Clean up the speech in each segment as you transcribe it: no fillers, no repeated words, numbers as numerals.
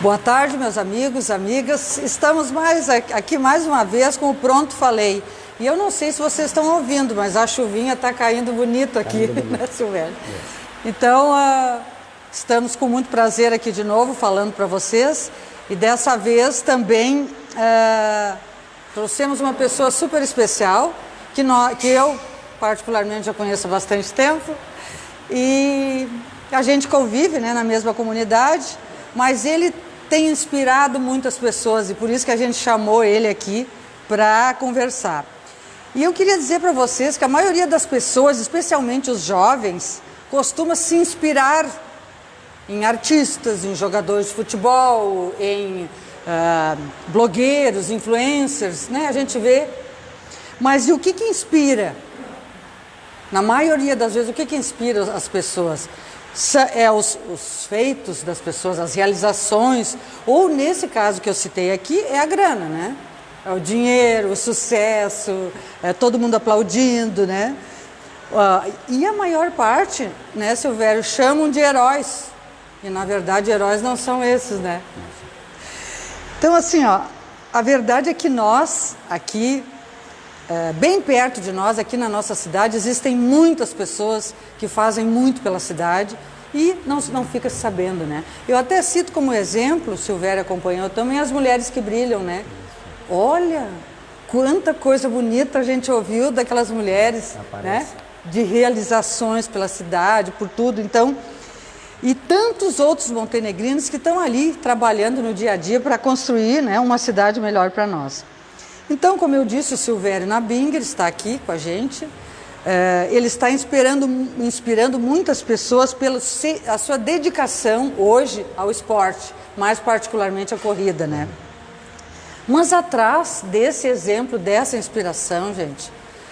Boa tarde, meus amigos, amigas. Estamos aqui mais uma vez com o Pronto Falei. E eu não sei se vocês estão ouvindo, mas a chuvinha está caindo bonito aqui, né, Silvério? Então, estamos com muito prazer aqui de novo falando para vocês. E dessa vez também trouxemos uma pessoa super especial, que eu particularmente já conheço há bastante tempo. E a gente convive, né, na mesma comunidade, mas ele tem inspirado muitas pessoas e por isso que a gente chamou ele aqui para conversar. E eu queria dizer para vocês que a maioria das pessoas, especialmente os jovens, costuma se inspirar em artistas, em jogadores de futebol, em blogueiros, influencers, né? A gente vê. Mas e o que inspira? Na maioria das vezes, o que inspira as pessoas? É os feitos das pessoas, as realizações, ou nesse caso que eu citei aqui, é a grana, né? É o dinheiro, o sucesso, é todo mundo aplaudindo, né? E a maior parte, né, Silvério, chamam de heróis. E na verdade, heróis não são esses, né? Então, assim, ó, a verdade é que nós, aqui, bem perto de nós, aqui na nossa cidade, existem muitas pessoas que fazem muito pela cidade e não fica sabendo, né? Eu até cito como exemplo, o Silvério acompanhou também, as mulheres que brilham, né? Olha, quanta coisa bonita a gente ouviu daquelas mulheres, né? De realizações pela cidade, por tudo. Então, e tantos outros montenegrinos que estão ali trabalhando no dia a dia para construir, né, uma cidade melhor para nós. Então, como eu disse, o Silvério Nabinger está aqui com a gente. Ele está inspirando muitas pessoas pela a sua dedicação hoje ao esporte, mais particularmente a corrida, né? Mas atrás desse exemplo, dessa inspiração, gente,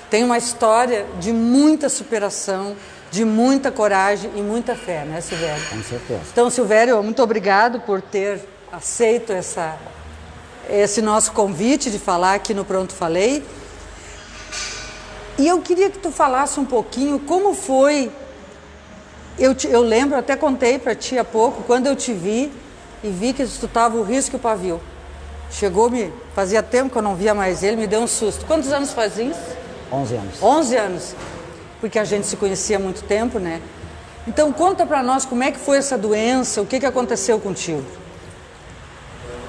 tem uma história de muita superação, de muita coragem e muita fé, né, Silvério? Com certeza. Então, Silvério, muito obrigado por ter aceito esse nosso convite de falar aqui no Pronto Falei. E eu queria que tu falasse um pouquinho como foi. Eu lembro, até contei para ti há pouco, quando eu te vi e vi que tu estava o risco e o pavio. Fazia tempo que eu não via mais ele, me deu um susto. Quantos anos faz isso? 11 anos. 11 anos, porque a gente se conhecia há muito tempo, né? Então conta para nós como é que foi essa doença, o que aconteceu contigo?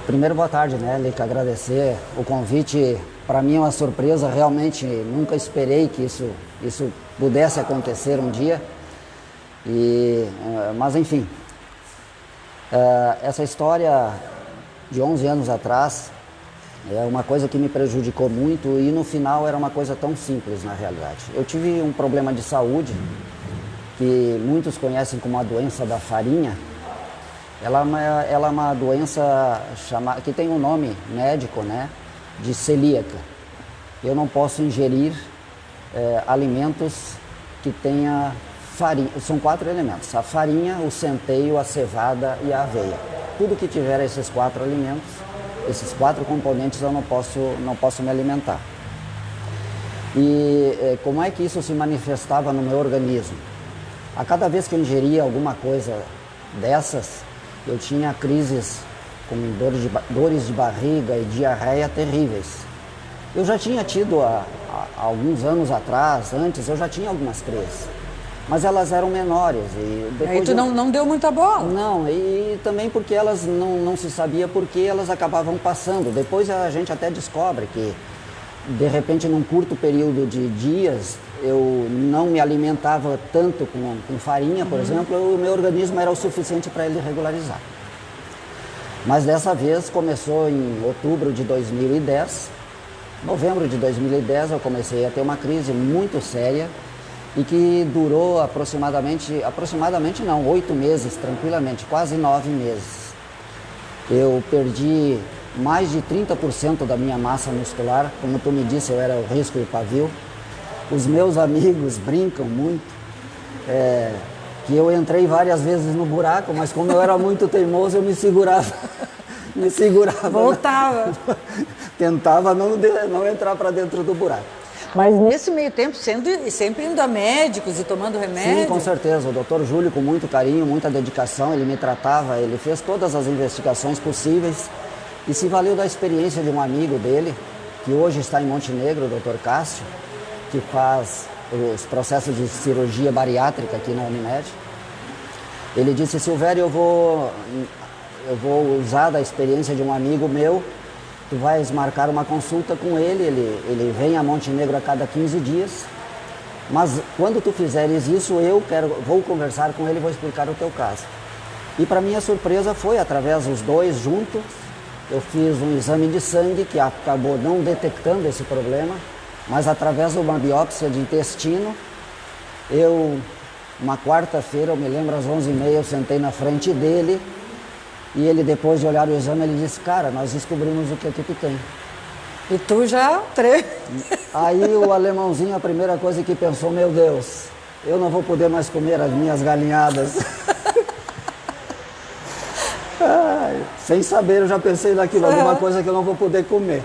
Primeiro, boa tarde, né, Lica? Agradecer o convite. Para mim é uma surpresa, realmente nunca esperei que isso pudesse acontecer um dia. Mas enfim, essa história de 11 anos atrás é uma coisa que me prejudicou muito e no final era uma coisa tão simples na realidade. Eu tive um problema de saúde que muitos conhecem como a doença da farinha. Ela é uma doença que tem um nome médico, né, de celíaca. Eu não posso ingerir alimentos que tenha farinha. São 4 elementos: a farinha, o centeio, a cevada e a aveia. Tudo que tiver esses 4 alimentos, esses 4 componentes, eu não posso me alimentar. E como é que isso se manifestava no meu organismo? A cada vez que eu ingeria alguma coisa dessas, eu tinha crises com dores de barriga e diarreia terríveis. Eu já tinha tido, há alguns anos atrás, antes, eu já tinha algumas crises. Mas elas eram menores. E depois aí tu não deu muita bola? Não, e também porque elas não se sabia por que elas acabavam passando. Depois a gente até descobre que, de repente, num curto período de dias, eu não me alimentava tanto com farinha, por exemplo, o meu organismo era o suficiente para ele regularizar. Mas dessa vez começou em outubro de 2010. Novembro de 2010 eu comecei a ter uma crise muito séria e que durou aproximadamente não, 8 meses, tranquilamente, quase 9 meses. Eu perdi mais de 30% da minha massa muscular, como tu me disse, eu era o risco e o pavio. Os meus amigos brincam muito, que eu entrei várias vezes no buraco, mas como eu era muito teimoso, eu me segurava. Voltava. Tentava não entrar para dentro do buraco. Mas nesse meio tempo, sempre indo a médicos e tomando remédio? Sim, com certeza. O Dr. Júlio, com muito carinho, muita dedicação, ele me tratava, ele fez todas as investigações possíveis e se valeu da experiência de um amigo dele, que hoje está em Montenegro, o Dr. Cássio, que faz os processos de cirurgia bariátrica aqui na Unimed. Ele disse: Silvério, eu vou usar da experiência de um amigo meu, tu vais marcar uma consulta com ele vem a Montenegro a cada 15 dias, mas quando tu fizeres isso, vou conversar com ele e vou explicar o teu caso. E para minha surpresa foi, através dos dois juntos, eu fiz um exame de sangue que acabou não detectando esse problema, mas através de uma biópsia de intestino, uma quarta-feira, eu me lembro, às 11h30, eu sentei na frente dele e ele, depois de olhar o exame, ele disse: cara, nós descobrimos o que tu tem. E tu já treme. Aí o alemãozinho, a primeira coisa que pensou: meu Deus, eu não vou poder mais comer as minhas galinhadas. Sem saber, eu já pensei naquilo, alguma coisa que eu não vou poder comer.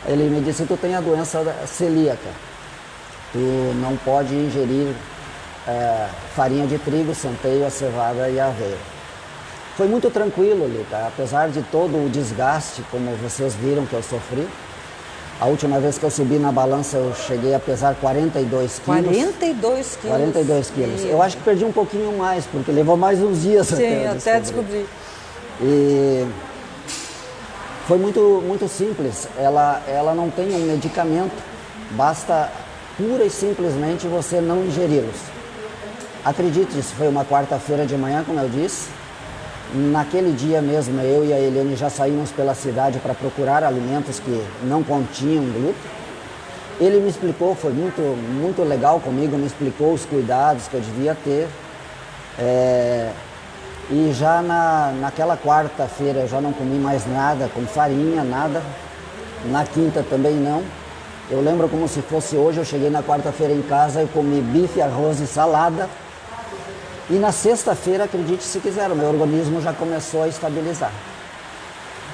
Ele me disse: tu tem a doença celíaca, tu não pode ingerir farinha de trigo, centeio, a cevada e a aveia. Foi muito tranquilo, Lita, apesar de todo o desgaste, como vocês viram que eu sofri. A última vez que eu subi na balança, eu cheguei a pesar 42 quilos. 42 quilos? 42 quilos. Eu acho que perdi um pouquinho mais, porque levou mais uns dias. Sim, até descobrir. E foi muito simples. Ela não tem um medicamento, basta pura e simplesmente você não ingeri-los. Acredite, isso foi uma quarta-feira de manhã, como eu disse. Naquele dia mesmo, eu e a Helene já saímos pela cidade para procurar alimentos que não continham glúten. Ele me explicou, foi muito legal comigo, me explicou os cuidados que eu devia ter. E já naquela quarta-feira eu já não comi mais nada com farinha, nada. Na quinta também não. Eu lembro como se fosse hoje, eu cheguei na quarta-feira em casa, eu comi bife, arroz e salada. E na sexta-feira, acredite se quiser, o meu organismo já começou a estabilizar.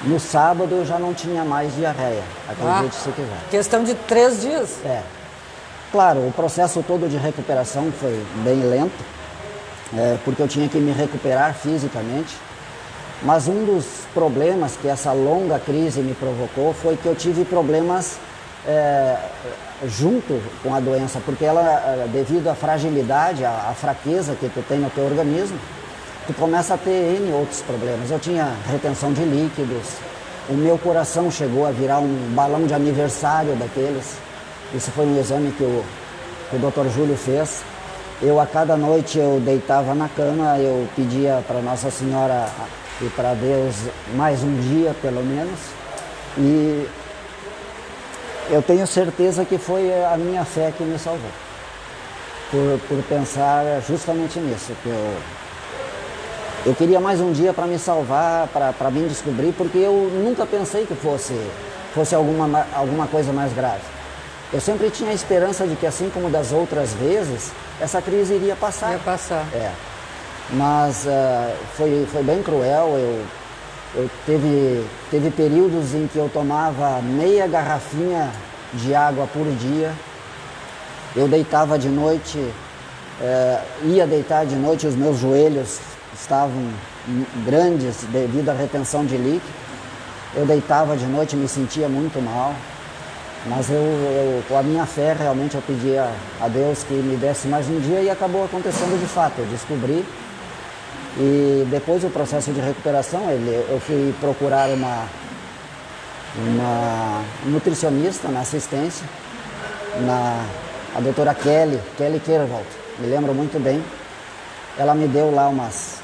No sábado eu já não tinha mais diarreia, acredite se quiser. Questão de 3 dias? Claro, o processo todo de recuperação foi bem lento, porque eu tinha que me recuperar fisicamente. Mas um dos problemas que essa longa crise me provocou foi que eu tive problemas junto com a doença, porque ela, devido à fragilidade, à fraqueza que tu tem no teu organismo, tu começa a ter N outros problemas. Eu tinha retenção de líquidos, o meu coração chegou a virar um balão de aniversário daqueles. Isso foi um exame que o Dr. Júlio fez. A cada noite eu deitava na cama, eu pedia para Nossa Senhora e para Deus mais um dia, pelo menos, e eu tenho certeza que foi a minha fé que me salvou, por pensar justamente nisso, que eu queria mais um dia para me salvar, para me descobrir, porque eu nunca pensei que fosse alguma coisa mais grave. Eu sempre tinha a esperança de que, assim como das outras vezes, essa crise iria passar. Ia passar. Mas foi bem cruel. Eu teve períodos em que eu tomava meia garrafinha de água por dia. Eu deitava de noite, ia deitar de noite, os meus joelhos estavam grandes devido à retenção de líquido. Eu deitava de noite e me sentia muito mal. Mas com a minha fé, realmente eu pedia a Deus que me desse mais um dia e acabou acontecendo de fato. Eu descobri. E depois do processo de recuperação, eu fui procurar uma nutricionista na assistência, a doutora Kelly Kerwald, me lembro muito bem. Ela me deu lá umas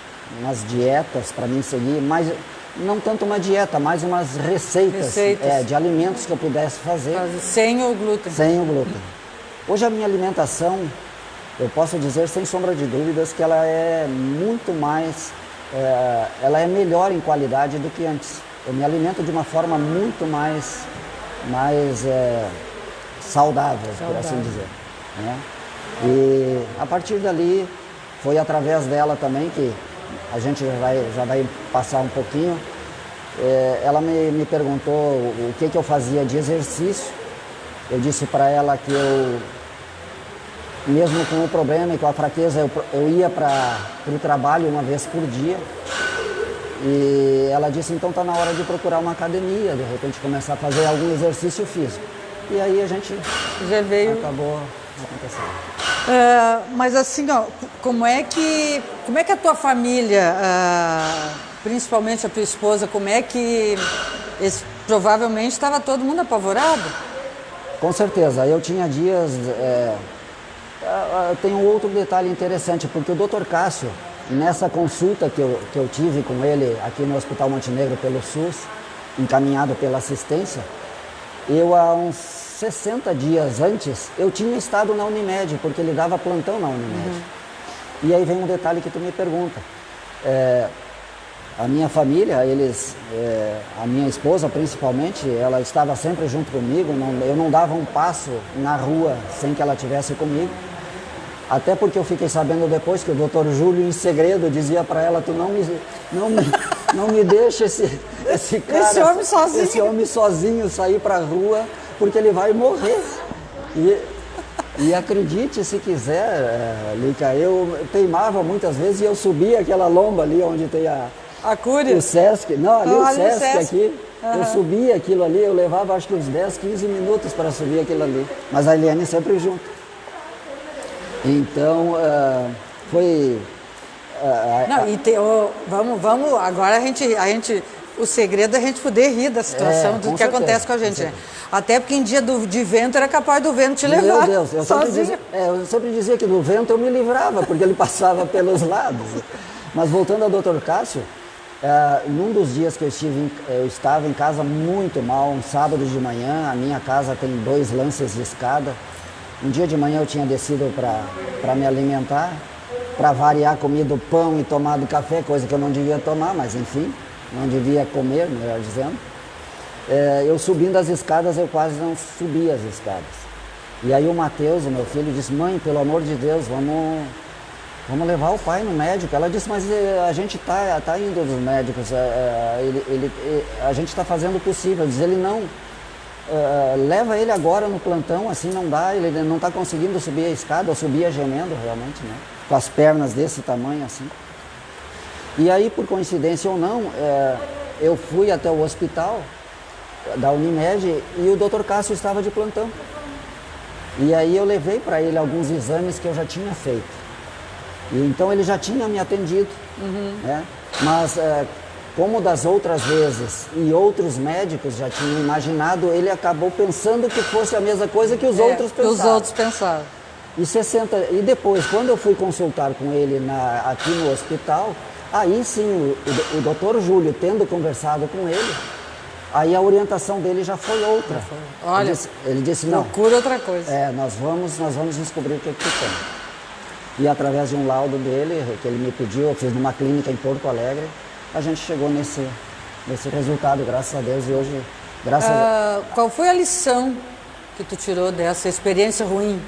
dietas para mim seguir, mas não tanto uma dieta, mais umas receitas. De alimentos que eu pudesse fazer. Sem o glúten. Sem o glúten. Hoje a minha alimentação, eu posso dizer sem sombra de dúvidas que ela é muito mais, ela é melhor em qualidade do que antes. Eu me alimento de uma forma muito mais saudável, por assim dizer. Né? E a partir dali, foi através dela também que a gente já vai passar um pouquinho. Ela me perguntou o que eu fazia de exercício. Eu disse para ela que eu, mesmo com o problema e com a fraqueza, eu ia para o trabalho uma vez por dia. E ela disse, então está na hora de procurar uma academia, de repente começar a fazer algum exercício físico. E aí a gente já veio... acabou acontecendo. Mas assim, ó, como é que a tua família, principalmente a tua esposa, como é que provavelmente estava todo mundo apavorado? Com certeza, eu tinha dias... tem um outro detalhe interessante, porque o Dr. Cássio, nessa consulta que eu tive com ele aqui no Hospital Montenegro pelo SUS, encaminhado pela assistência, eu há uns 60 dias antes, eu tinha estado na Unimed, porque ele dava plantão na Unimed. E aí vem um detalhe que tu me pergunta. A minha família, a minha esposa principalmente, ela estava sempre junto comigo, eu não dava um passo na rua sem que ela estivesse comigo. Até porque eu fiquei sabendo depois que o Dr. Júlio, em segredo, dizia para ela, tu não me deixa esse cara, esse homem sozinho sair para a rua, porque ele vai morrer. E acredite se quiser, Lica, eu teimava muitas vezes e eu subia aquela lomba ali onde tem o Sesc. Não, ali o Sesc aqui. Eu subia aquilo ali, eu levava acho que uns 10, 15 minutos para subir aquilo ali. Mas a Eliane sempre junto. Então, foi... vamos, agora o segredo é a gente poder rir da situação, do que certeza, acontece com a gente. Né? Até porque em dia de vento era capaz do vento te levar. Meu Deus, eu sempre dizia que do vento eu me livrava, porque ele passava pelos lados. Mas voltando ao Dr. Cássio, num dos dias que eu estava em casa muito mal, um sábado de manhã, a minha casa tem 2 lances de escada. Um dia de manhã eu tinha descido para me alimentar, para variar, comido pão e tomado café, coisa que eu não devia tomar, mas enfim, não devia comer, melhor dizendo. Eu subindo as escadas, eu quase não subi as escadas. E aí o Matheus, o meu filho, disse, mãe, pelo amor de Deus, vamos levar o pai no médico. Ela disse, mas a gente tá indo dos médicos, a gente está fazendo o possível. Diz ele, não, leva ele agora no plantão, assim não dá, ele não está conseguindo subir a escada, eu subia gemendo realmente, né? Com as pernas desse tamanho assim. E aí, por coincidência ou não, eu fui até o hospital da Unimed e o Dr. Cássio estava de plantão. E aí eu levei para ele alguns exames que eu já tinha feito. E então ele já tinha me atendido, né? Mas como das outras vezes e outros médicos já tinham imaginado, ele acabou pensando que fosse a mesma coisa que os outros pensaram. Os outros pensaram. E depois, quando eu fui consultar com ele aqui no hospital, aí sim, o doutor Júlio, tendo conversado com ele, aí a orientação dele já foi outra. Olha, ele disse não. Procura outra coisa. Nós vamos descobrir o que tem. E através de um laudo dele, que ele me pediu, eu fiz numa clínica em Porto Alegre, a gente chegou nesse resultado, graças a Deus, e hoje, Qual foi a lição que tu tirou dessa experiência ruim?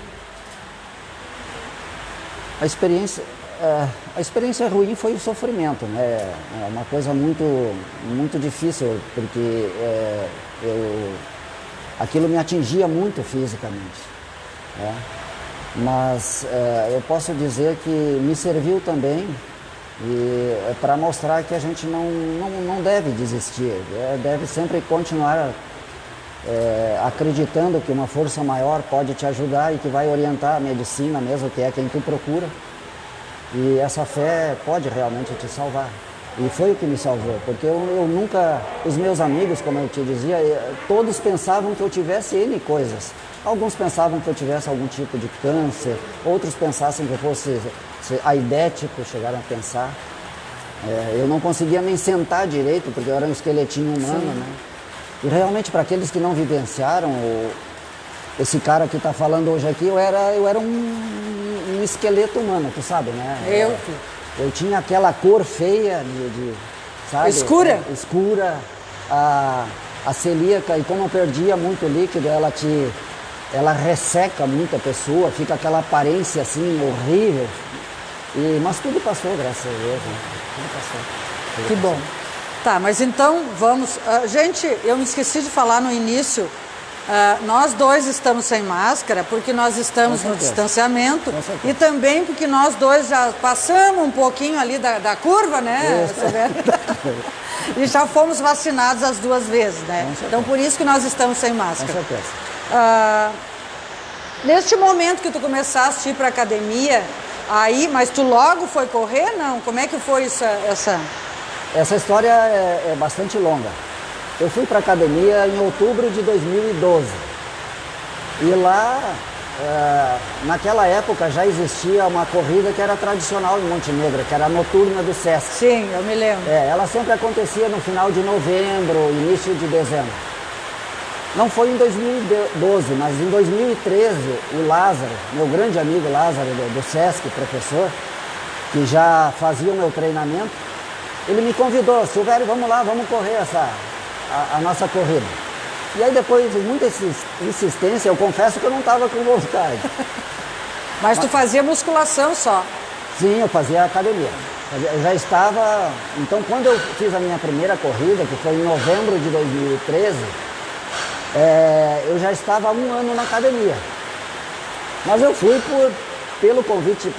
A experiência ruim foi o sofrimento, né? É uma coisa muito, muito difícil, porque aquilo me atingia muito fisicamente, né? Mas eu posso dizer que me serviu também para mostrar que a gente não deve desistir, deve sempre continuar acreditando que uma força maior pode te ajudar e que vai orientar a medicina mesmo, que é quem tu procura. E essa fé pode realmente te salvar. E foi o que me salvou, porque eu nunca... Os meus amigos, como eu te dizia, todos pensavam que eu tivesse N coisas. Alguns pensavam que eu tivesse algum tipo de câncer, outros pensassem que eu fosse aidético, chegaram a pensar. Eu não conseguia nem sentar direito, porque eu era um esqueletinho humano, né? E realmente, para aqueles que não vivenciaram, esse cara que está falando hoje aqui, eu era um esqueleto humano, tu sabe, né? Eu tinha aquela cor feia, sabe? Escura? Escura. A celíaca, e como eu perdia muito líquido, ela resseca muito a pessoa, fica aquela aparência assim, horrível. Mas tudo passou, graças a Deus, né? Tudo passou. Que bom. Tá, mas então vamos... Gente, eu me esqueci de falar no início Nós dois estamos sem máscara porque nós estamos no distanciamento e também porque nós dois já passamos um pouquinho ali da curva, né, Silvério? E já fomos vacinados as 2 vezes, né? Então, por isso que nós estamos sem máscara. Com certeza. Neste momento que tu começaste a ir para a academia, mas tu logo foi correr, não? Como é que foi essa... Essa história é bastante longa. Eu fui para a academia em outubro de 2012. E lá, naquela época, já existia uma corrida que era tradicional em Montenegro, que era a noturna do Sesc. Sim, eu me lembro. Ela sempre acontecia no final de novembro, início de dezembro. Não foi em 2012, mas em 2013, o Lázaro, meu grande amigo Lázaro do Sesc, professor, que já fazia o meu treinamento, ele me convidou: Silvério, vamos lá, vamos correr a nossa corrida. E aí, depois de muita insistência, eu confesso que eu não estava com vontade. Mas tu fazia musculação só? Sim, eu fazia academia. Eu já estava... Então, quando eu fiz a minha primeira corrida, que foi em novembro de 2013, eu já estava há 1 ano na academia. Mas eu fui pelo convite,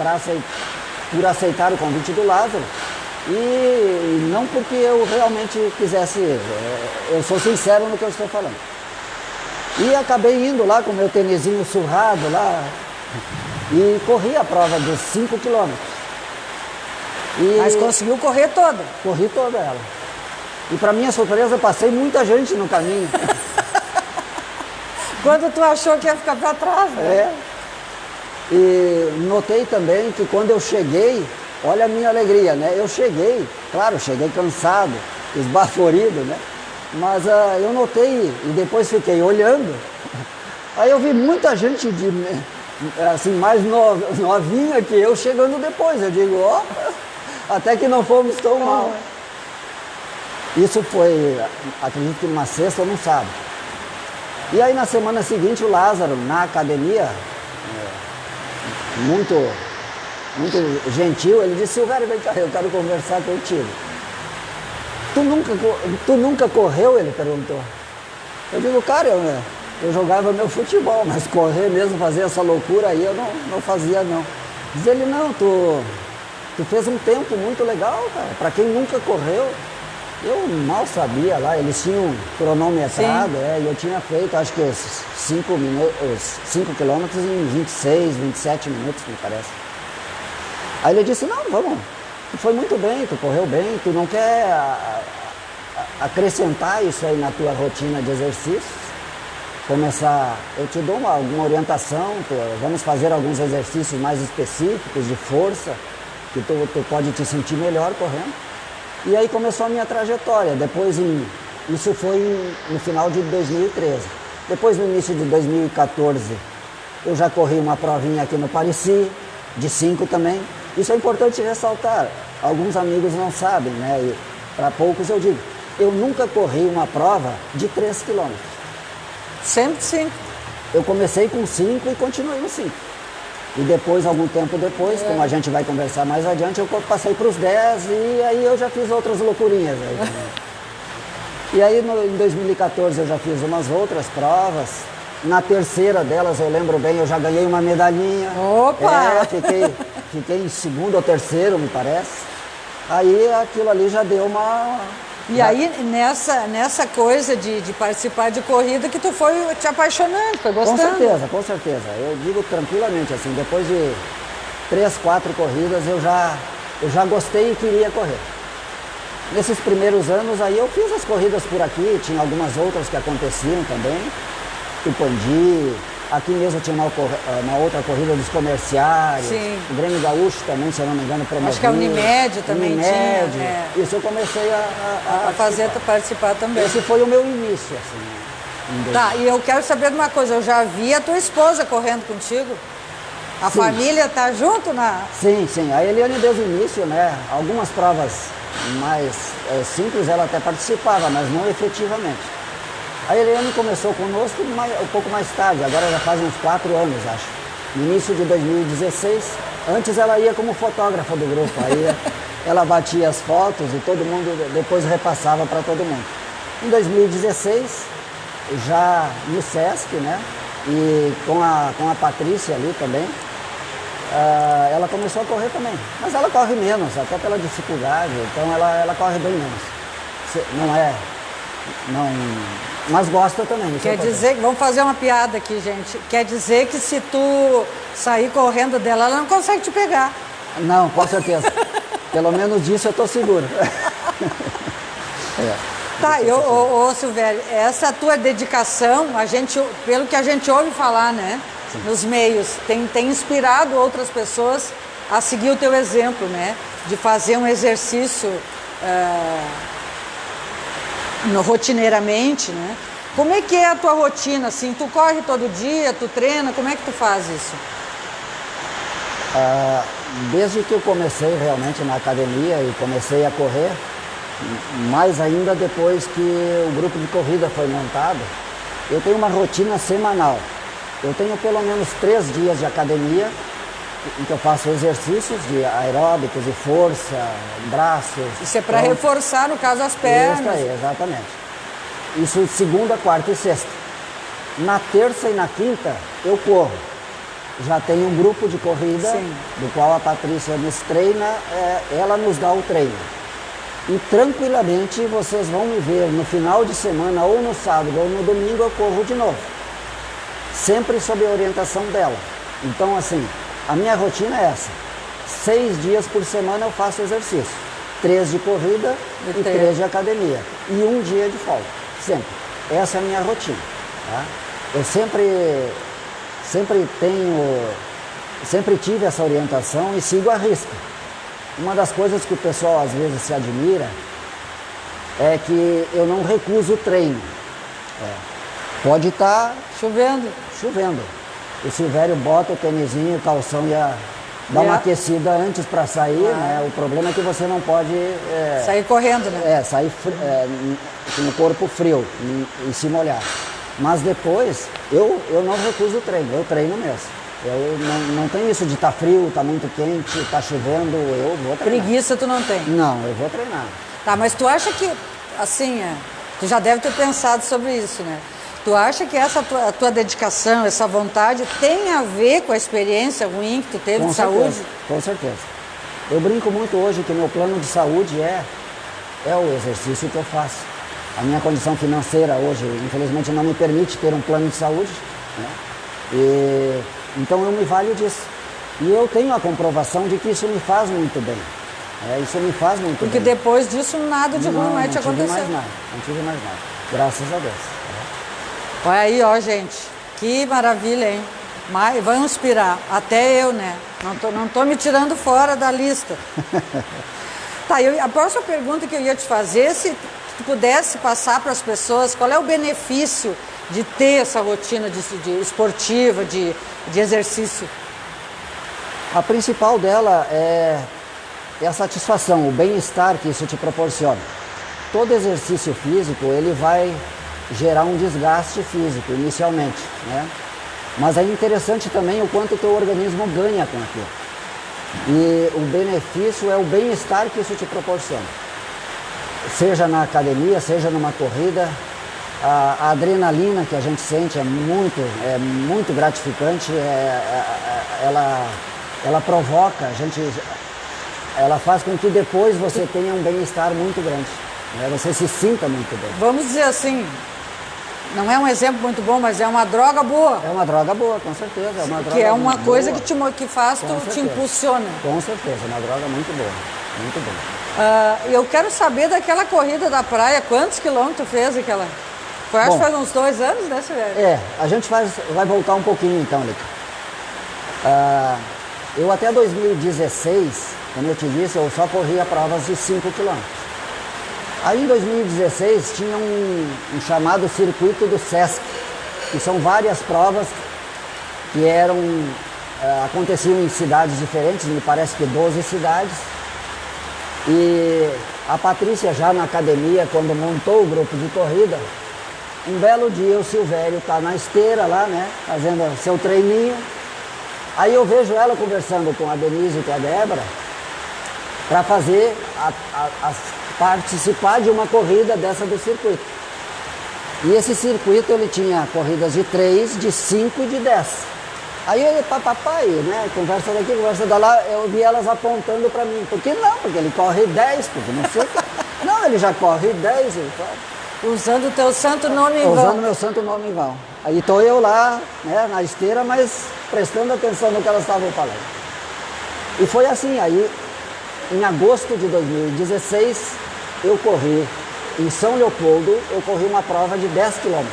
por aceitar o convite do Lázaro, e não porque eu realmente quisesse ir. Eu sou sincero no que eu estou falando. E acabei indo lá com meu tênisinho surrado lá e corri a prova dos 5 quilômetros. Mas conseguiu correr toda? Corri toda ela. E para minha surpresa, passei muita gente no caminho. Quando tu achou que ia ficar para trás, né? E notei também que quando eu cheguei, olha a minha alegria, né? Eu cheguei, claro, cheguei cansado, esbaforido, né? Mas eu notei e depois fiquei olhando. Aí eu vi muita gente assim, mais novinha que eu chegando depois. Eu digo, até que não fomos tão mal. Isso foi, acredito que numa sexta ou num sábado. E aí na semana seguinte o Lázaro, na academia, muito gentil, ele disse: Silvério, vem cá, eu quero conversar contigo. Tu nunca correu? Ele perguntou. Eu digo, cara, eu jogava meu futebol, mas correr mesmo, fazer essa loucura aí, eu não fazia não. Diz ele: não, tu fez um tempo muito legal, cara, pra quem nunca correu. Eu mal sabia lá, eles tinham cronometrado, e eu tinha feito, acho que os 5 quilômetros em 26, 27 minutos, me parece. Aí ele disse: não, vamos, tu foi muito bem, tu correu bem, tu não quer acrescentar isso aí na tua rotina de exercícios? Eu te dou alguma orientação, vamos fazer alguns exercícios mais específicos de força, que tu pode te sentir melhor correndo. E aí começou a minha trajetória. Depois, isso foi no final de 2013. Depois, no início de 2014, eu já corri uma provinha aqui no Parecis, de 5 também. Isso é importante ressaltar. Alguns amigos não sabem, né? E para poucos eu digo, eu nunca corri uma prova de 3 quilômetros. Sempre 5. Eu comecei com 5 e continuei no 5. E depois, algum tempo depois, como a gente vai conversar mais adiante, eu passei para os 10 e aí eu já fiz outras loucurinhas. E aí em 2014 eu já fiz umas outras provas. Na terceira delas, eu lembro bem, eu já ganhei uma medalhinha. Opa! Fiquei em segundo ou terceiro, me parece. Aí aquilo ali já deu uma... E aí, nessa coisa de participar de corrida, que tu foi te apaixonando, foi gostando? Com certeza. Eu digo tranquilamente, assim, depois de 3, 4 corridas, eu já gostei e queria correr. Nesses primeiros anos aí, eu fiz as corridas por aqui, tinha algumas outras que aconteciam também. Tupandi, aqui mesmo tinha uma outra corrida dos comerciários. Sim. O Grêmio Gaúcho também, se eu não me engano, promovia. Acho que a Unimed também tinha. Isso eu comecei a participar também. Esse foi o meu início, assim. Tá, e eu quero saber de uma coisa, eu já vi a tua esposa correndo contigo. A família tá junto na... Sim. A Eliane desde o início, né? Algumas provas mais simples ela até participava, mas não efetivamente. A Eliane começou conosco um pouco mais tarde, agora já faz uns 4 anos, acho. No início de 2016, antes ela ia como fotógrafa do grupo, aí ela batia as fotos e todo mundo depois repassava para todo mundo. Em 2016, já no Sesc, né? E com a Patrícia ali também, ela começou a correr também. Mas ela corre menos, até pela dificuldade, então ela corre bem menos. Mas gosta também. Quer dizer, vamos fazer uma piada aqui, gente. Quer dizer que se tu sair correndo dela, ela não consegue te pegar. Não, com certeza. Pelo menos disso eu estou seguro. Tá, ô Silvério, essa tua dedicação, pelo que a gente ouve falar, né? Sim. Nos meios, tem inspirado outras pessoas a seguir o teu exemplo, né? De fazer um exercício rotineiramente, né? Como é que é a tua rotina, assim? Tu corre todo dia, tu treina, como é que tu faz isso? Desde que eu comecei realmente na academia e comecei a correr, mais ainda depois que o grupo de corrida foi montado, eu tenho uma rotina semanal. Eu tenho pelo menos 3 dias de academia em que eu faço exercícios de aeróbicos e força, braços. Isso é para reforçar, no caso, as pernas. Isso aí, exatamente. Isso de segunda, quarta e sexta. Na terça e na quinta eu corro. Já tem um grupo de corrida, sim, do qual a Patrícia nos treina, ela nos dá o treino. E tranquilamente vocês vão me ver no final de semana, ou no sábado, ou no domingo, eu corro de novo. Sempre sob a orientação dela. Então, assim, a minha rotina é essa. 6 dias por semana eu faço exercício. 3 de corrida e 3 de academia. E 1 dia de folga. Sempre. Essa é a minha rotina. Tá? Eu sempre tive essa orientação e sigo à risca. Uma das coisas que o pessoal às vezes se admira é que eu não recuso o treino. Pode estar chovendo. O Silvério bota o tênisinho, o calção e dá uma aquecida antes para sair, né? O problema é que você não pode... sair correndo, né? Sair no corpo frio e se molhar. Mas depois, eu não recuso o treino, eu treino mesmo. Eu não tenho isso de estar frio, estar muito quente, estar chovendo, eu vou treinar. Preguiça tu não tem? Não, eu vou treinar. Tá, mas tu acha que, assim, tu já deve ter pensado sobre isso, né? Tu acha que a tua dedicação, essa vontade tem a ver com a experiência ruim que tu teve de saúde? Com certeza. Eu brinco muito hoje que meu plano de saúde é o exercício que eu faço. A minha condição financeira hoje, infelizmente, não me permite ter um plano de saúde, né? Então eu me valho disso. E eu tenho a comprovação de que isso me faz muito bem. Isso me faz muito bem. Porque depois disso nada de ruim mais te aconteceu. Não tive mais nada. Graças a Deus. Olha aí, ó, gente. Que maravilha, hein? Mas vai inspirar. Até eu, né? Não tô me tirando fora da lista. Tá, a próxima pergunta que eu ia te fazer, se tu pudesse passar para as pessoas, qual é o benefício de ter essa rotina de esportiva, de exercício? A principal dela é a satisfação, o bem-estar que isso te proporciona. Todo exercício físico, ele vai gerar um desgaste físico inicialmente, né? Mas é interessante também o quanto o teu organismo ganha com aquilo. E o benefício é o bem-estar que isso te proporciona. Seja na academia, seja numa corrida, a adrenalina que a gente sente é muito gratificante, ela provoca, ela faz com que depois você tenha um bem-estar muito grande, né? Você se sinta muito bem. Vamos dizer assim, não é um exemplo muito bom, mas é uma droga boa. É uma droga boa, com certeza. É uma droga que é uma coisa boa. que faz, te impulsiona. Com certeza, é uma droga muito boa, muito boa. Eu quero saber daquela corrida da praia, quantos quilômetros fez aquela? Acho que faz uns 2 anos, né, Silvério? A gente vai voltar um pouquinho então, Lica. Eu até 2016, como eu te disse, eu só corria provas de 5 quilômetros. Aí em 2016 tinha um chamado circuito do Sesc, que são várias provas que aconteciam em cidades diferentes, me parece que 12 cidades. E a Patrícia já na academia, quando montou o grupo de corrida, um belo dia o Silvério está na esteira lá, né, fazendo seu treininho. Aí eu vejo ela conversando com a Denise e com a Débora para fazer participar de uma corrida dessa do circuito. E esse circuito ele tinha corridas de 3, de 5 e de 10. Aí ele, papai, né, conversa daqui, conversa da lá, eu vi elas apontando para mim. Por que não? Porque ele corre 10, porque não sei o que. Não, ele já corre 10. Usando o teu santo nome em vão. Usando meu santo nome em vão. Aí estou eu lá, né, na esteira, mas prestando atenção no que elas estavam falando. E foi assim, aí em agosto de 2016, eu corri em São Leopoldo, eu corri uma prova de 10 quilômetros.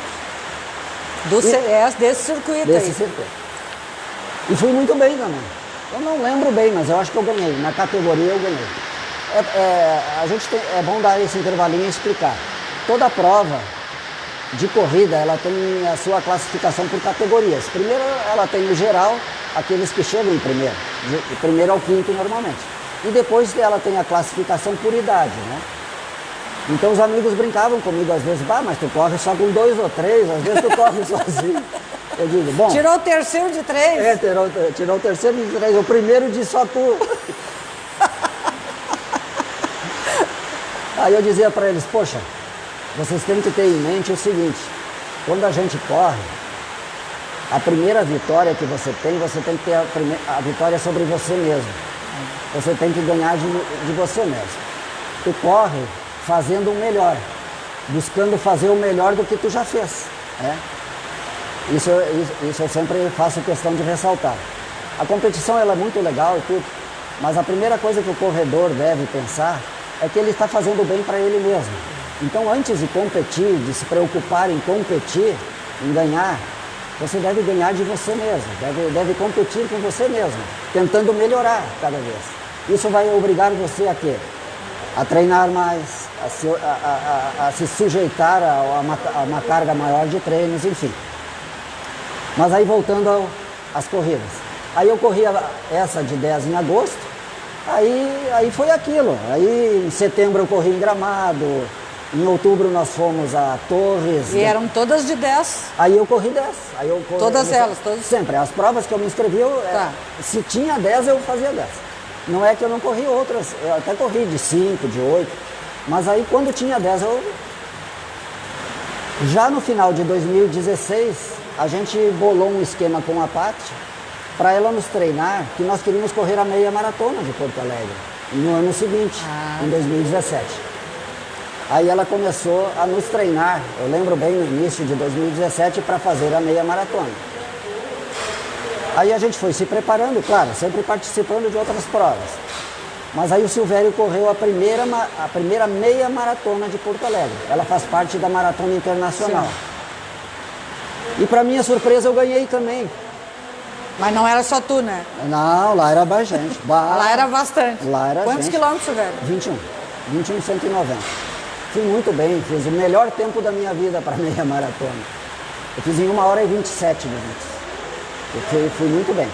Desse circuito Desse aí. circuito. E fui muito bem também. Eu não lembro bem, mas eu acho que eu ganhei. Na categoria eu ganhei. É bom dar esse intervalinho e explicar. Toda prova de corrida, ela tem a sua classificação por categorias. Primeiro, ela tem o geral, aqueles que chegam em primeiro. De primeiro ao quinto, normalmente. E depois ela tem a classificação por idade, né? Então os amigos brincavam comigo às vezes, mas tu corre só com 2 ou 3, às vezes tu corre sozinho. Eu digo, bom... Tirou o terceiro de 3. É, tirou o terceiro de 3, o primeiro de só tu. Aí eu dizia para eles, poxa, vocês têm que ter em mente o seguinte, quando a gente corre, a primeira vitória que você tem que ter a vitória sobre você mesmo. Você tem que ganhar de você mesmo. Tu corre fazendo o melhor, buscando fazer o melhor do que tu já fez. Né? Isso eu sempre faço questão de ressaltar. A competição ela é muito legal e tudo, mas a primeira coisa que o corredor deve pensar é que ele está fazendo bem para ele mesmo. Então, antes de competir, de se preocupar em competir, em ganhar, você deve ganhar de você mesmo, deve competir com você mesmo, tentando melhorar cada vez. Isso vai obrigar você a quê? A treinar mais, a se sujeitar a uma carga maior de treinos, enfim. Mas aí voltando às corridas. Aí eu corri essa de 10 em agosto, aí foi aquilo. Aí em setembro eu corri em Gramado, em outubro nós fomos a Torres. E eram todas de 10? Aí eu corri 10. Todas elas? Todas? Sempre. As provas que eu me inscrevi, se tinha 10 eu fazia 10. Não é que eu não corri outras, eu até corri de 5, de 8. Mas aí quando tinha 10 eu... Já no final de 2016, a gente bolou um esquema com a Paty para ela nos treinar, que nós queríamos correr a meia maratona de Porto Alegre no ano seguinte, em 2017. Aí ela começou a nos treinar, eu lembro bem no início de 2017, para fazer a meia maratona. Aí a gente foi se preparando, claro, sempre participando de outras provas. Mas aí o Silvério correu a primeira meia maratona de Porto Alegre. Ela faz parte da Maratona Internacional. Sim. E para minha surpresa eu ganhei também. Mas não era só tu, né? Não, lá era mais gente. Lá era bastante. Lá era Quantos quilômetros, Silvério? 21,190. Fui muito bem, fiz o melhor tempo da minha vida para meia maratona. Eu fiz em 1 hora e 27 minutos. Eu fui muito bem.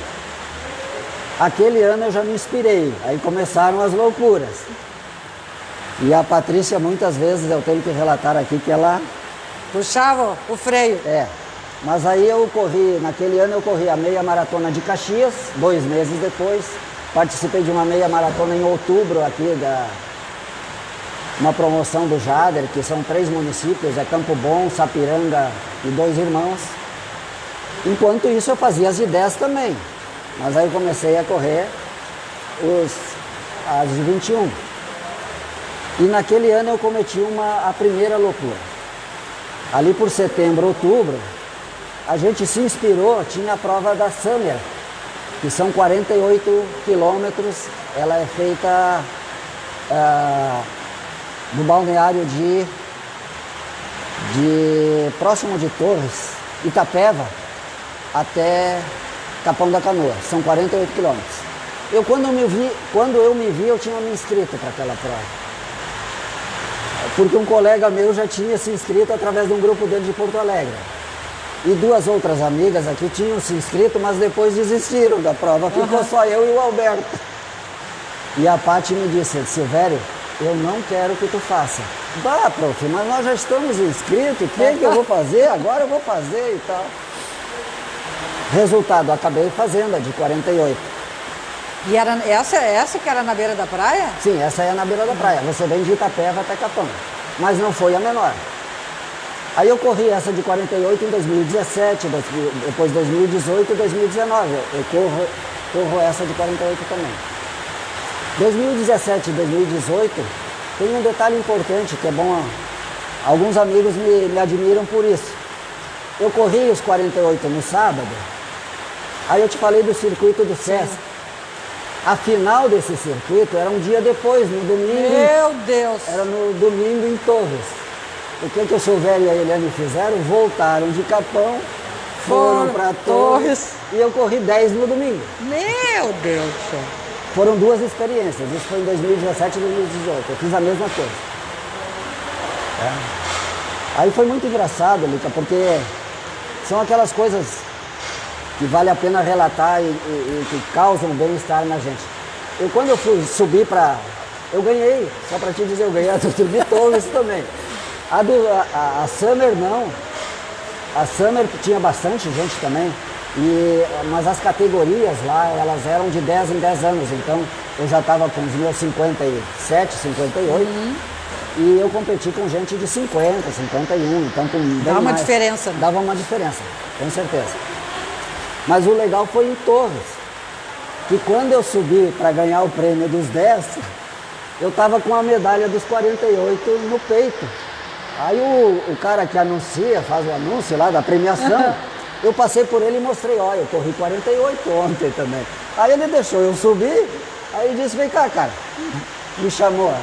Aquele ano eu já me inspirei, aí começaram as loucuras. E a Patrícia, muitas vezes, eu tenho que relatar aqui que ela... Puxava o freio. Mas aí naquele ano eu corri a meia maratona de Caxias, 2 meses depois. Participei de uma meia maratona em outubro aqui, uma promoção do Jader, que são 3 municípios, é Campo Bom, Sapiranga e 2 Irmãos. Enquanto isso eu fazia as de 10 também. Mas aí eu comecei a correr as de 21. E naquele ano eu cometi a primeira loucura. Ali por setembro, outubro, a gente se inspirou, tinha a prova da Summer, que são 48 quilômetros. Ela é feita no balneário próximo de Torres, Itapeva, até Capão da Canoa, são 48 quilômetros. Quando eu me vi, eu tinha me inscrito para aquela prova. Porque um colega meu já tinha se inscrito através de um grupo dele de Porto Alegre. E 2 outras amigas aqui tinham se inscrito, mas depois desistiram da prova. Ficou só eu e o Alberto. E a Paty me disse, Silvério, eu não quero que tu faça. Prof, mas nós já estamos inscritos, o que eu vou fazer? Agora eu vou fazer e tal. Resultado, acabei fazendo a de 48. E era essa que era na beira da praia? Sim, essa é na beira da praia. Você vem de Itapeva até Capão. Mas não foi a menor. Aí eu corri essa de 48 em 2017, depois 2018 e 2019. Eu corro essa de 48 também. 2017 e 2018 tem um detalhe importante que é bom, alguns amigos me admiram por isso. Eu corri os 48 no sábado, aí eu te falei do circuito do Sesc. A final desse circuito era um dia depois, no domingo. Meu Deus! Era no domingo em Torres. O que o Silvério e a Eliane fizeram? Voltaram de Capão, foram para Torres e eu corri 10 no domingo. Meu Deus do céu! Foram duas experiências, isso foi em 2017 e 2018, eu fiz a mesma coisa. Aí foi muito engraçado, Lica, porque são aquelas coisas que vale a pena relatar e que causam bem-estar na gente. Quando eu fui subir eu ganhei, só para te dizer, eu ganhei a do Torres também. A Summer não, a Summer tinha bastante gente também, mas as categorias lá, elas eram de 10 em 10 anos, então eu já estava com os meus 57, 58, e eu competi com gente de 50, 51, então com bem Dava uma mais. diferença. Dava uma diferença, com certeza. Mas o legal foi em Torres, que quando eu subi para ganhar o prêmio dos 10, eu estava com a medalha dos 48 no peito. Aí o cara que anuncia, faz o anúncio lá da premiação, eu passei por ele e mostrei, ó, eu corri 48 ontem também. Aí ele deixou eu subir, aí ele disse, vem cá, cara, me chamou,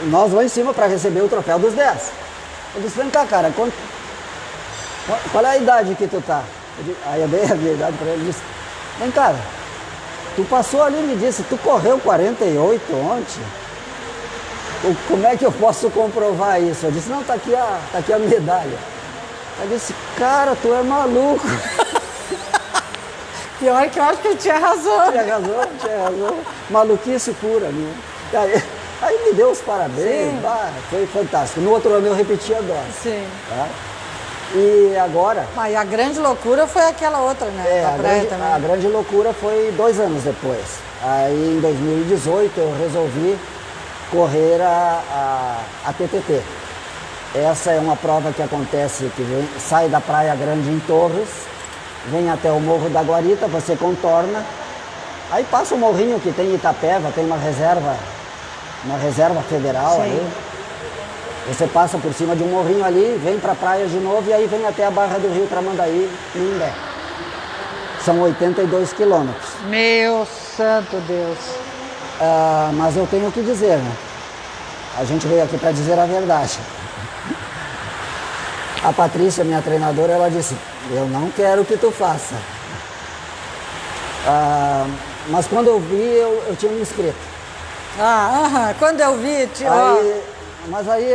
nós lá em cima para receber o troféu dos 10. Eu disse, vem cá, cara, qual é a idade que tu tá? Aí eu dei a minha idade para ele e disse, vem cá, tu passou ali e me disse, tu correu 48 ontem? Como é que eu posso comprovar isso? Eu disse, não, tá aqui a medalha. Eu disse, cara, tu é maluco. Pior que eu acho que ele tinha razão. Tinha razão. Maluquice pura, né? Aí me deu os parabéns, foi fantástico. No outro ano eu repeti a dose. Sim. Tá? E agora... E a grande loucura foi aquela outra, né? Da praia também. A grande loucura foi 2 anos depois. Aí em 2018 eu resolvi correr a TTT. Essa é uma prova que acontece, sai da Praia Grande em Torres, vem até o Morro da Guarita, você contorna, aí passa o morrinho que tem em Itapeva, tem uma reserva federal ali. Você passa por cima de um morrinho ali, vem para a praia de novo e aí vem até a Barra do Rio Tramandaí, em Imbé. São 82 quilômetros. Meu santo Deus! Mas eu tenho que dizer, né? A gente veio aqui para dizer a verdade. A Patrícia, minha treinadora, ela disse, eu não quero que tu faça. Mas quando eu vi, eu tinha me inscrito. Quando eu vi... Mas aí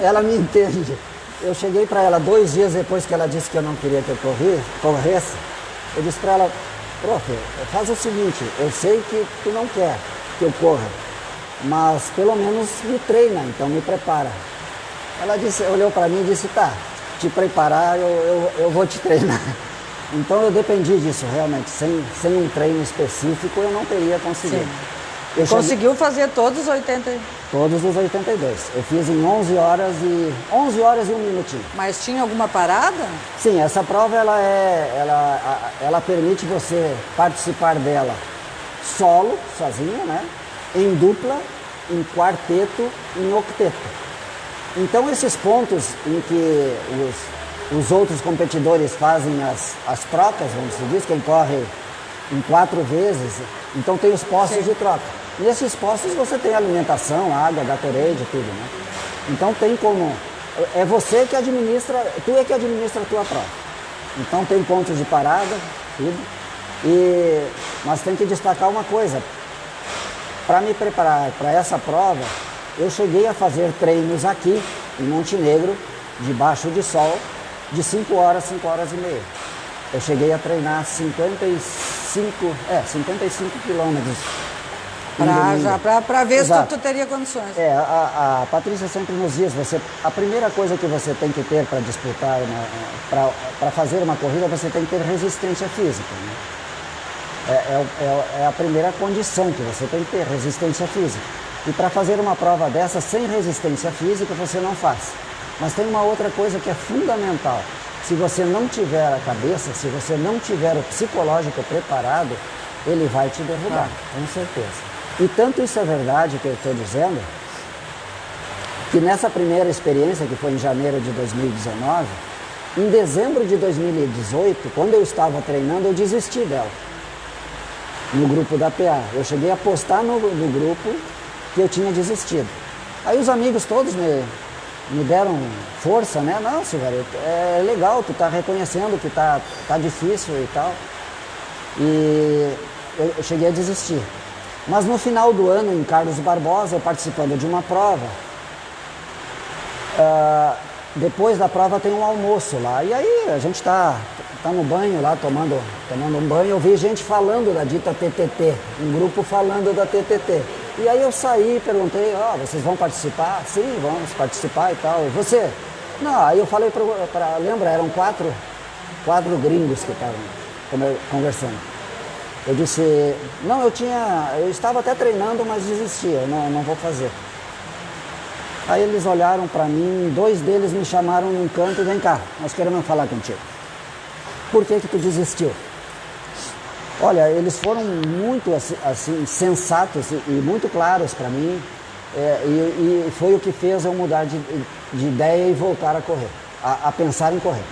ela me entende. Eu cheguei para ela 2 dias depois que ela disse que eu não queria que eu corresse. Eu disse para ela, prof, faz o seguinte, eu sei que tu não quer que eu corra, mas pelo menos me treina, então me prepara. Ela olhou para mim e disse, tá, te preparar, eu vou te treinar. Então eu dependi disso, realmente, sem um treino específico eu não teria conseguido. Conseguiu fazer todos os 80? Todos os 82. Eu fiz em 11 horas e 1 minutinho. Mas tinha alguma parada? Sim, essa prova ela permite você participar dela solo, sozinho, né? Em dupla, em quarteto, em octeto. Então esses pontos em que os outros competidores fazem as trocas, vamos dizer, quem corre em 4 vezes, então tem os postos de troca. Nesses postos você tem alimentação, água, Gatorade, tudo, né? Então tem como... É você que administra, tu é que administra a tua prova. Então tem pontos de parada, tudo. Mas tem que destacar uma coisa. Para me preparar para essa prova, eu cheguei a fazer treinos aqui, em Montenegro, debaixo de sol, de 5 horas, 5 horas e meia. Eu cheguei a treinar 55 quilômetros. Para ver se tu teria condições. A Patrícia sempre nos diz, a primeira coisa que você tem que ter para disputar, para fazer uma corrida, você tem que ter resistência física. Né? É a primeira condição que você tem que ter, resistência física. E para fazer uma prova dessa sem resistência física, você não faz. Mas tem uma outra coisa que é fundamental. Se você não tiver a cabeça, se você não tiver o psicológico preparado, ele vai te derrubar, com certeza. E tanto isso é verdade que eu estou dizendo, que nessa primeira experiência, que foi em janeiro de 2019, em dezembro de 2018, quando eu estava treinando, eu desisti dela, no grupo da PA. Eu cheguei a postar no grupo que eu tinha desistido. Aí os amigos todos me deram força, né? Não, Silvério, é legal, tu tá reconhecendo que tá difícil e tal. E eu cheguei a desistir. Mas no final do ano, em Carlos Barbosa, eu participando de uma prova, depois da prova tem um almoço lá. E aí a gente tá no banho lá, tomando um banho, eu vi gente falando da dita TTT, um grupo falando da TTT. E aí eu saí e perguntei, vocês vão participar? Sim, vamos participar e tal. E você? Não, aí eu falei lembra, eram quatro gringos que estavam conversando. Eu disse, não, eu estava até treinando, mas desisti, eu não vou fazer. Aí eles olharam para mim, 2 deles me chamaram num canto e vem cá, nós queremos falar contigo. Por que tu desistiu? Olha, eles foram muito assim sensatos e muito claros para mim, e foi o que fez eu mudar de ideia e voltar a correr, a pensar em correr.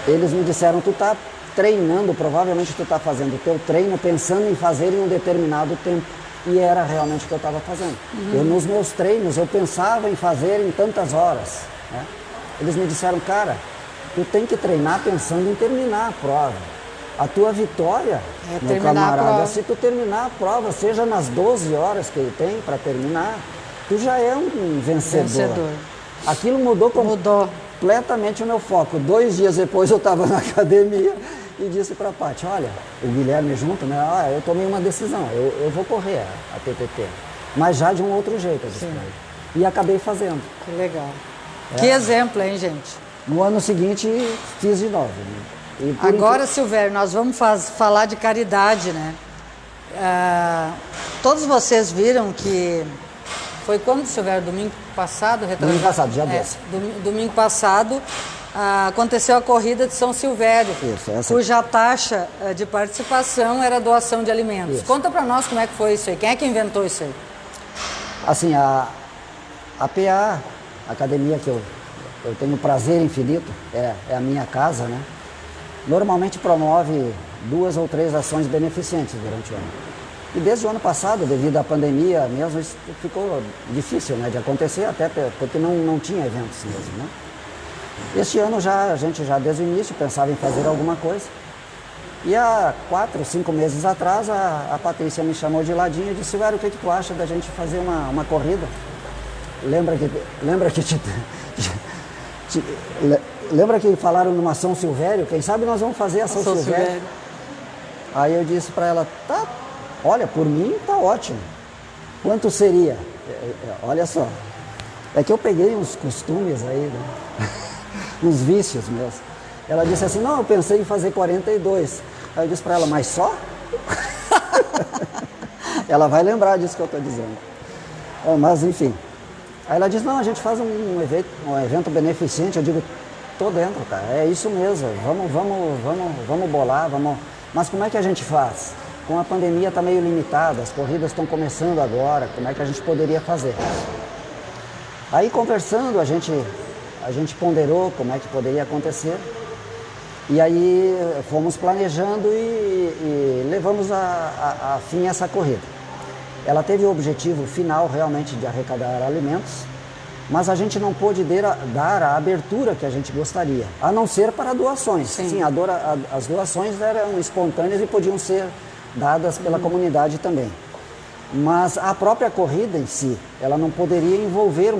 Eles me disseram, tu tá treinando, provavelmente tu tá fazendo o teu treino pensando em fazer em um determinado tempo. E era realmente o que eu estava fazendo. Eu, nos meus treinos, eu pensava em fazer em tantas horas, né? Eles me disseram, cara, tu tem que treinar pensando em terminar a prova. A tua vitória, meu camarada, se tu terminar a prova, seja nas 12 horas que ele tem para terminar, tu já é um vencedor. Aquilo mudou completamente o meu foco. 2 dias depois eu estava na academia e disse para a Paty, olha, o Guilherme junto, né? Eu tomei uma decisão, eu vou correr a TTT, mas já de um outro jeito, eu disse pra ele. E acabei fazendo. Que legal. Que exemplo, hein, gente? No ano seguinte, fiz de novo. Né? Agora, Silvério, nós vamos falar de caridade, né? Todos vocês viram que... Foi quando, Silvério? Domingo passado? Domingo passado, dia 10. Domingo passado, aconteceu a corrida de São Silvério, cuja taxa de participação era doação de alimentos. Isso. Conta para nós como é que foi isso aí. Quem é que inventou isso aí? Assim, a PA, a academia que eu tenho prazer infinito, é a minha casa, né? Normalmente promove 2 ou 3 ações beneficentes durante o ano. E desde o ano passado, devido à pandemia mesmo, isso ficou difícil, né, de acontecer, até porque não tinha eventos mesmo, né? Este ano a gente já desde o início pensava em fazer alguma coisa. E há 4, 5 meses atrás, a Patrícia me chamou de ladinho e disse, Silvério, o que tu acha da gente fazer uma corrida? Lembra que falaram numa São Silvério? Quem sabe nós vamos fazer a São Silvério. Aí eu disse para ela, tá, olha, por mim tá ótimo. Quanto seria? Olha só, é que eu peguei uns costumes aí, né? Uns vícios mesmo. Ela disse assim, não, eu pensei em fazer 42. Aí eu disse para ela, mas só? Ela vai lembrar disso que eu estou dizendo. Mas enfim. Aí ela disse, não, a gente faz um evento beneficente. Eu digo, tô dentro, cara, é isso mesmo. Vamos bolar, vamos... Mas como é que a gente faz? Com a pandemia está meio limitada, as corridas estão começando agora, como é que a gente poderia fazer? Aí conversando, a gente ponderou como é que poderia acontecer. E aí fomos planejando e levamos a fim essa corrida. Ela teve o objetivo final realmente de arrecadar alimentos, mas a gente não pôde dar a abertura que a gente gostaria, a não ser para doações. Sim, as doações eram espontâneas e podiam ser dadas pela comunidade também. Mas a própria corrida em si, ela não poderia envolver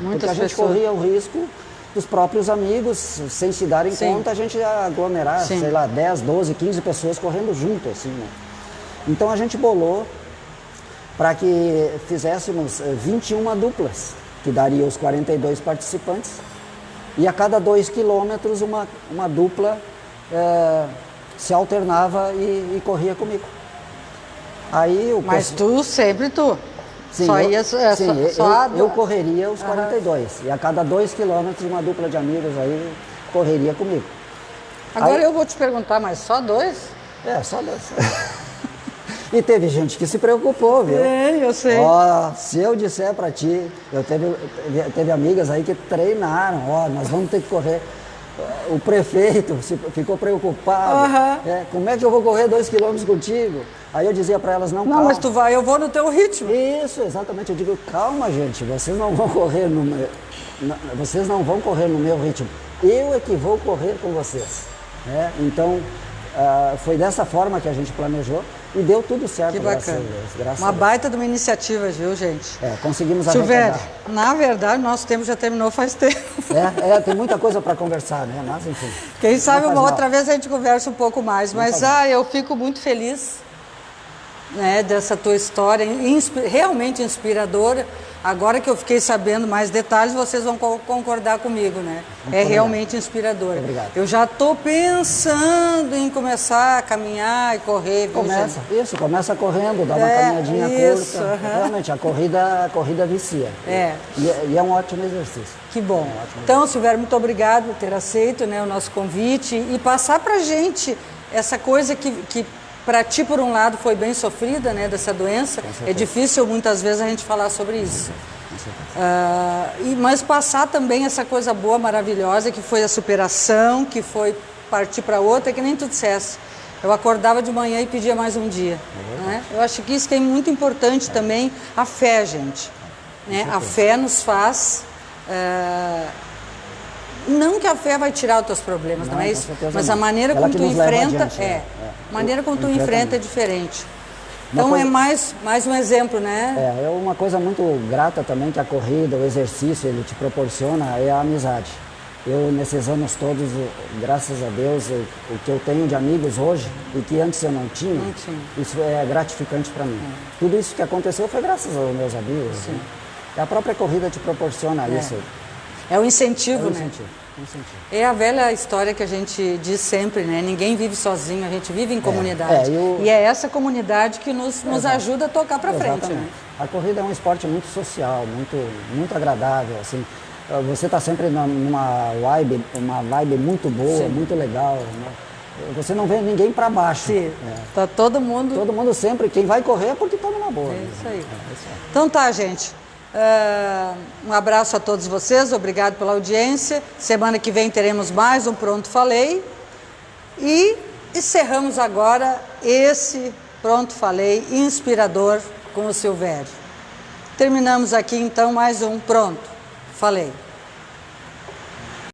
porque a gente corria o risco dos próprios amigos, sem se darem conta, a gente ia aglomerar, sei lá, 10, 12, 15 pessoas correndo junto, assim, né? Então a gente bolou para que fizéssemos 21 duplas, que daria os 42 participantes, e a cada 2 quilômetros uma dupla se alternava e corria comigo. Aí Mas sempre tu? Sim, só eu, ia, sim, só eu correria os 42. E a cada 2 quilômetros, uma dupla de amigos aí correria comigo. Agora Aí, eu vou te perguntar, mas só 2? só 2. E teve gente que se preocupou, viu? Eu sei. Ó, se eu disser pra ti, teve amigas aí que treinaram, ó, nós vamos ter que correr. O prefeito ficou preocupado. Como é que eu vou correr 2 quilômetros contigo? Aí eu dizia para elas, não, Não, calma. mas tu vai, eu vou no teu ritmo. Isso, exatamente. Eu digo, calma, gente, vocês não vão correr vocês não vão correr no meu ritmo. Eu é que vou correr com vocês. Então, foi dessa forma que a gente planejou e deu tudo certo. Que bacana. Graças uma a Deus. baita de uma iniciativa, viu, gente? Conseguimos Silvério, arrecadar. na verdade, nosso tempo já terminou faz tempo. Tem muita coisa para conversar, né? Mas, enfim. Quem sabe uma mal. outra vez a gente conversa um pouco mais. Mas eu fico muito feliz, né, dessa tua história, realmente inspiradora. Agora que eu fiquei sabendo mais detalhes, vocês vão concordar comigo, né? Realmente inspiradora. Obrigado. Eu já estou pensando em começar a caminhar e correr. Começa correndo, dá uma caminhadinha curta. Realmente, a corrida vicia. E é um ótimo exercício. Que bom. Então, Silvério, muito obrigado por ter aceito, né, o nosso convite e passar pra gente essa coisa que para ti, por um lado, foi bem sofrida, né, dessa doença. É difícil, muitas vezes, a gente falar sobre isso. Mas passar também essa coisa boa, maravilhosa, que foi a superação, que foi partir para outra, que nem tu dissesse. Eu acordava de manhã e pedia mais um dia. Né? Eu acho que isso que é muito importante também, a fé, gente. Né? A fé nos faz... Não que a fé vai tirar os teus problemas, não é isso? Mas a maneira como tu enfrenta a maneira como tu enfrenta é diferente. Então é mais um exemplo, né? É uma coisa muito grata também que a corrida, o exercício, ele te proporciona é a amizade. Eu, nesses anos todos, graças a Deus, o que eu tenho de amigos hoje e que antes eu não tinha, isso é gratificante para mim. Tudo isso que aconteceu foi graças aos meus amigos. Né? E a própria corrida te proporciona isso. É o incentivo, né? É a velha história que a gente diz sempre, né? Ninguém vive sozinho, a gente vive em comunidade. E é essa comunidade que nos ajuda a tocar para frente. Né? A corrida é um esporte muito social, muito agradável, assim. Você está sempre uma vibe muito boa, muito legal. Né? Você não vê ninguém para baixo. Sim. Tá todo mundo... Todo mundo sempre, quem vai correr é porque está numa boa. É isso aí. Então tá, gente. Um abraço a todos vocês, obrigado pela audiência. Semana que vem teremos mais um Pronto Falei. E encerramos agora esse Pronto Falei inspirador com o Silvério. Terminamos aqui então mais um Pronto Falei.